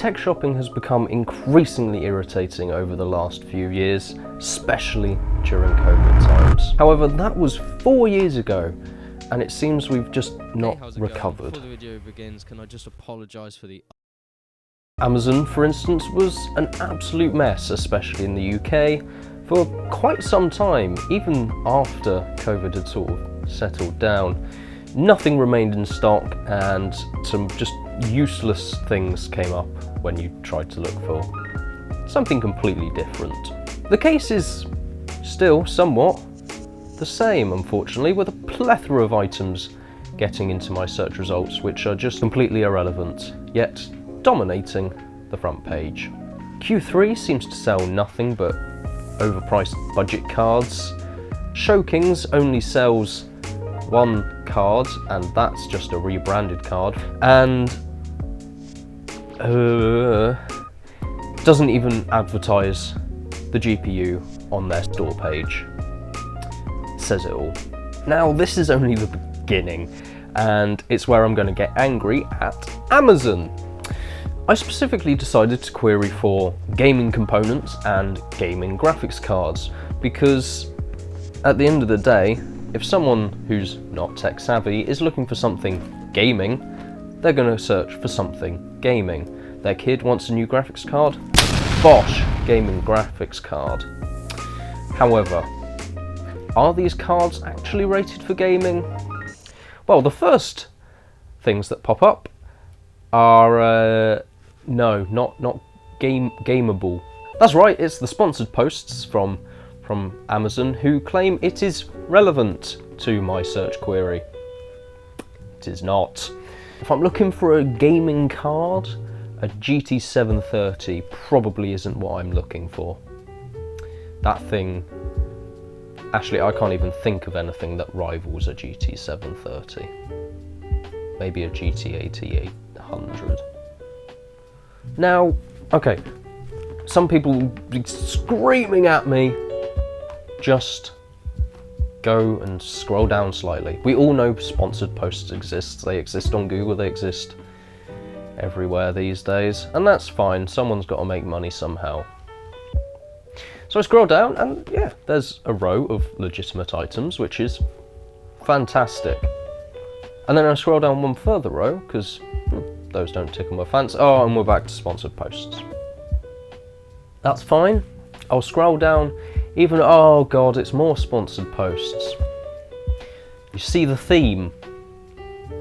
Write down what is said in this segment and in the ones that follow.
tech shopping has become increasingly irritating over the last few years, especially during COVID times. However, that was 4 years ago, and it seems we've just not recovered. Before the video begins, can I just apologise for the... Amazon, for instance, was an absolute mess, especially in the UK, for quite some time, even after COVID had sort of settled down. Nothing remained in stock, and some just useless things came up when you tried to look for something completely different. The case is still somewhat the same, unfortunately, with a plethora of items getting into my search results which are just completely irrelevant, yet dominating the front page. Q3 seems to sell nothing but overpriced budget cards. Showkings only sells one card, and that's just a rebranded card, and doesn't even advertise the GPU on their store page. Says it all. Now, this is only the beginning, and it's where I'm going to get angry at Amazon. I specifically decided to query for gaming components and gaming graphics cards because at the end of the day, if someone who's not tech savvy is looking for something gaming, they're going to search for something gaming. Their kid wants a new graphics card? Bosh, gaming graphics card. However, are these cards actually rated for gaming? Well, the first things that pop up are no, not gameable. That's right, it's the sponsored posts from Amazon who claim it is relevant to my search query. It is not. If I'm looking for a gaming card, a GT 730 probably isn't what I'm looking for. That thing, actually I can't even think of anything that rivals a GT 730. Maybe a GT 8800. Now, okay, some people will be screaming at me, just go and scroll down slightly. We all know sponsored posts exist. They exist on Google, they exist everywhere these days, and that's fine. Someone's got to make money somehow. So I scroll down and yeah, there's a row of legitimate items, which is fantastic. And then I scroll down one further row, because those don't tickle my fancy. Oh, and we're back to sponsored posts. That's fine. I'll scroll down even, oh god, it's more sponsored posts. You see the theme,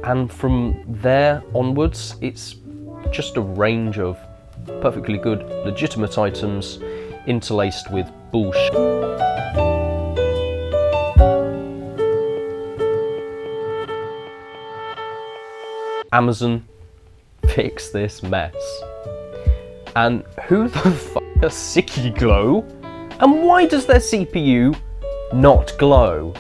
and from there onwards, it's just a range of perfectly good, legitimate items interlaced with bullshit. Amazon, fix this mess. And who the fuck are Sikiglow? And why does their CPU not glow?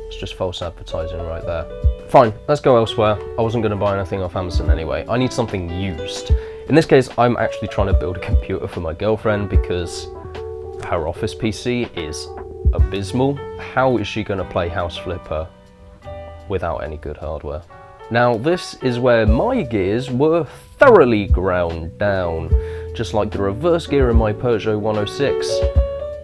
It's just false advertising right there. Fine, let's go elsewhere. I wasn't going to buy anything off Amazon anyway. I need something used. In this case, I'm actually trying to build a computer for my girlfriend because her office PC is abysmal. How is she going to play House Flipper without any good hardware? Now, this is where my gears were thoroughly ground down. Just like the reverse gear in my Peugeot 106,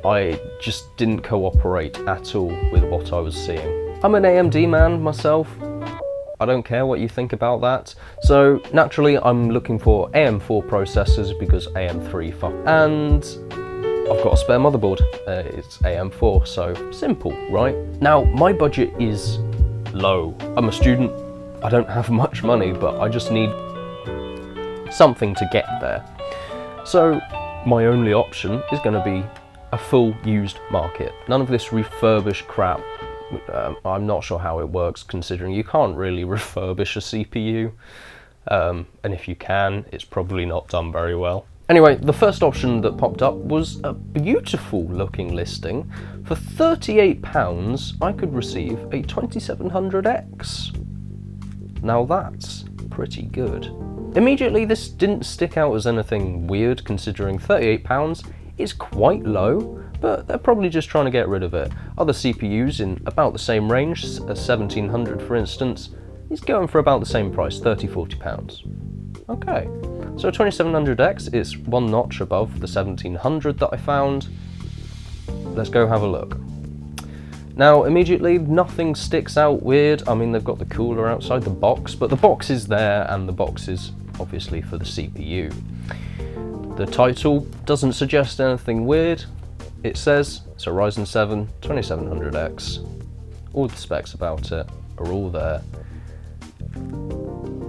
I just didn't cooperate at all with what I was seeing. I'm an AMD man myself. I don't care what you think about that. So naturally, I'm looking for AM4 processors because AM3 fuck. And I've got a spare motherboard. It's AM4, so simple, right? Now, my budget is low. I'm a student. I don't have much money, but I just need something to get there. So my only option is going to be a full used market. None of this refurbished crap. I'm not sure how it works, considering you can't really refurbish a CPU. And if you can, it's probably not done very well. Anyway, the first option that popped up was a beautiful looking listing. For £38, I could receive a 2700X. Now that's pretty good. Immediately, this didn't stick out as anything weird, considering £38 is quite low, but they're probably just trying to get rid of it. Other CPUs in about the same range, a 1700 for instance, he's going for about the same price, £30–40. Okay, so 2700X is one notch above the 1700 that I found. Let's go have a look. Now, immediately, nothing sticks out weird. I mean, they've got the cooler outside the box, but the box is there, and the box is obviously for the CPU. The title doesn't suggest anything weird. It says it's a Ryzen 7 2700X. All the specs about it are all there.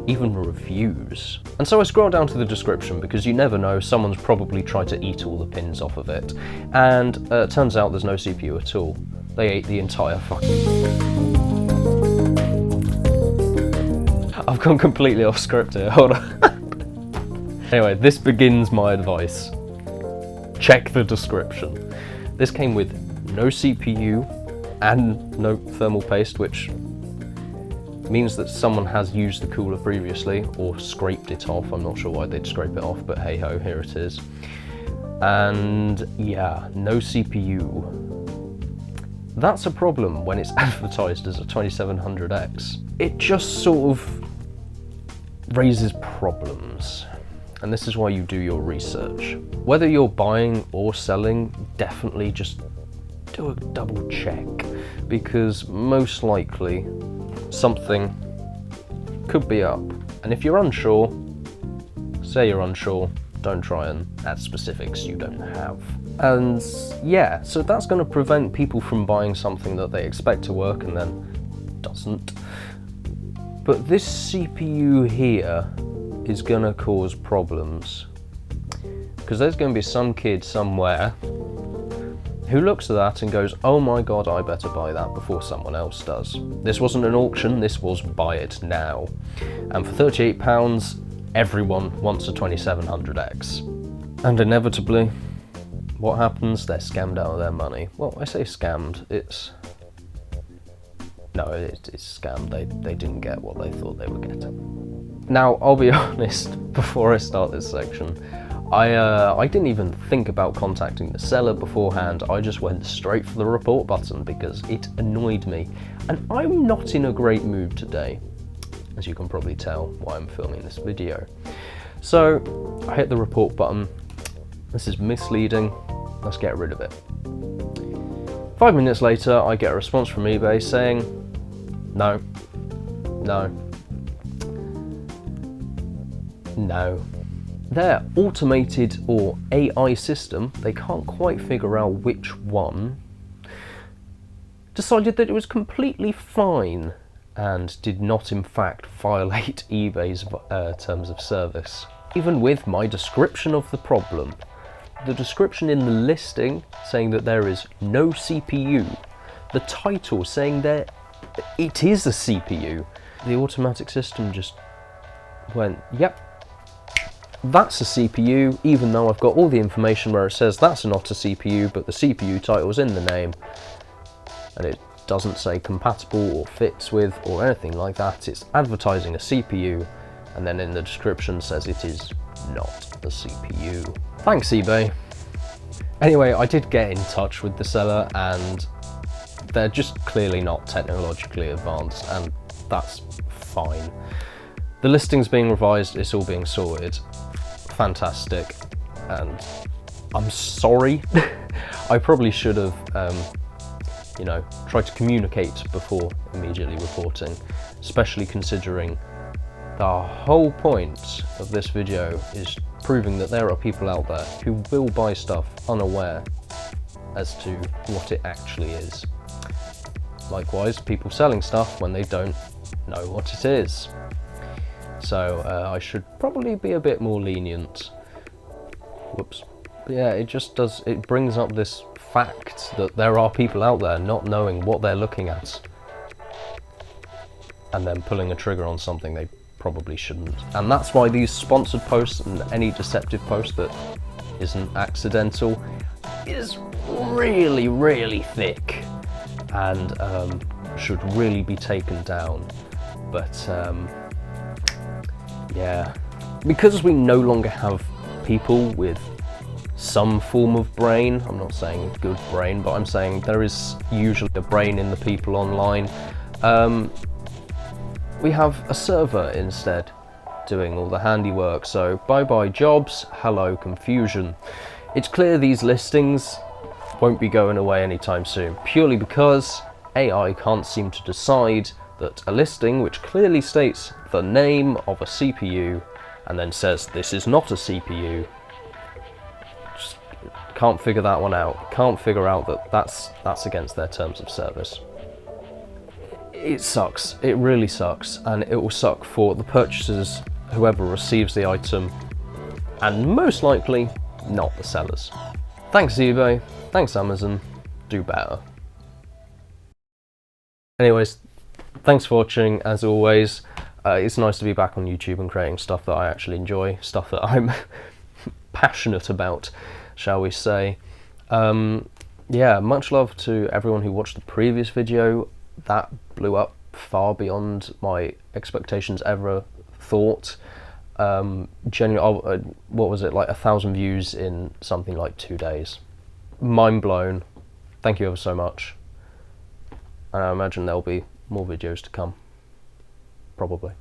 Even reviews. And so I scroll down to the description because you never know, someone's probably tried to eat all the pins off of it. And turns out there's no CPU at all. They ate the entire fucking... I've gone completely off script here, hold on. Anyway, this begins my advice. Check the description. This came with no CPU and no thermal paste, which means that someone has used the cooler previously or scraped it off. I'm not sure why they'd scrape it off, but hey ho, here it is. And yeah, no CPU. That's a problem when it's advertised as a 2700X. It just sort of raises problems. And this is why you do your research. Whether you're buying or selling, definitely just do a double check, because most likely something could be up. And if you're unsure, say you're unsure, don't try and add specifics you don't have. And yeah, so that's going to prevent people from buying something that they expect to work and then doesn't. But this CPU here is going to cause problems, because there's going to be some kid somewhere who looks at that and goes, oh my god, I better buy that before someone else does. This wasn't an auction, this was buy it now. And for £38, everyone wants a 2700X. And inevitably, what happens? They're scammed out of their money. Well, I say scammed, it's scammed. They didn't get what they thought they were getting. Now, I'll be honest, before I start this section, I didn't even think about contacting the seller beforehand. I just went straight for the report button because it annoyed me. And I'm not in a great mood today, as you can probably tell why I'm filming this video. So I hit the report button. This is misleading. Let's get rid of it. 5 minutes later, I get a response from eBay saying, no, no, no. Their automated or AI system, they can't quite figure out which one, decided that it was completely fine and did not in fact violate eBay's terms of service. Even with my description of the problem, the description in the listing saying that there is no CPU, the title saying that it is a CPU, the automatic system just went, yep, that's a CPU, even though I've got all the information where it says that's not a CPU, but the CPU title's in the name, and it doesn't say compatible or fits with or anything like that. It's advertising a CPU, and then in the description says it is not a CPU. Thanks, eBay. Anyway, I did get in touch with the seller, and they're just clearly not technologically advanced, and that's fine. The listing's being revised, it's all being sorted. Fantastic, and I'm sorry. I probably should have, tried to communicate before immediately reporting, especially considering the whole point of this video is proving that there are people out there who will buy stuff unaware as to what it actually is. Likewise, people selling stuff when they don't know what it is. So I should probably be a bit more lenient. Whoops. But yeah, it brings up this fact that there are people out there not knowing what they're looking at and then pulling a trigger on something they probably shouldn't. And that's why these sponsored posts and any deceptive post that isn't accidental is really, really thick and should really be taken down. But yeah, because we no longer have people with some form of brain, I'm not saying good brain, but I'm saying there is usually a brain in the people online, we have a server instead doing all the handiwork. So bye bye jobs, hello confusion. It's clear these listings won't be going away anytime soon, purely because AI can't seem to decide that a listing which clearly states the name of a CPU and then says this is not a CPU, just can't figure that one out. Can't figure out that that's against their terms of service. It sucks, it really sucks, and it will suck for the purchasers, whoever receives the item, and most likely not the sellers. Thanks eBay, thanks Amazon, do better. Anyways, thanks for watching as always. It's nice to be back on YouTube and creating stuff that I actually enjoy, stuff that I'm passionate about, shall we say. Yeah, much love to everyone who watched the previous video. That blew up far beyond my expectations ever thought. Genuinely, what was it, like 1,000 views in something like 2 days. Mind blown. Thank you ever so much. And I imagine there'll be more videos to come. Probably.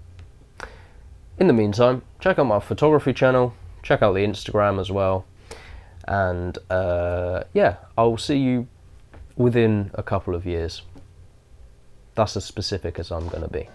In the meantime, check out my photography channel, check out the Instagram as well. And yeah, I'll see you within a couple of years. That's as specific as I'm going to be.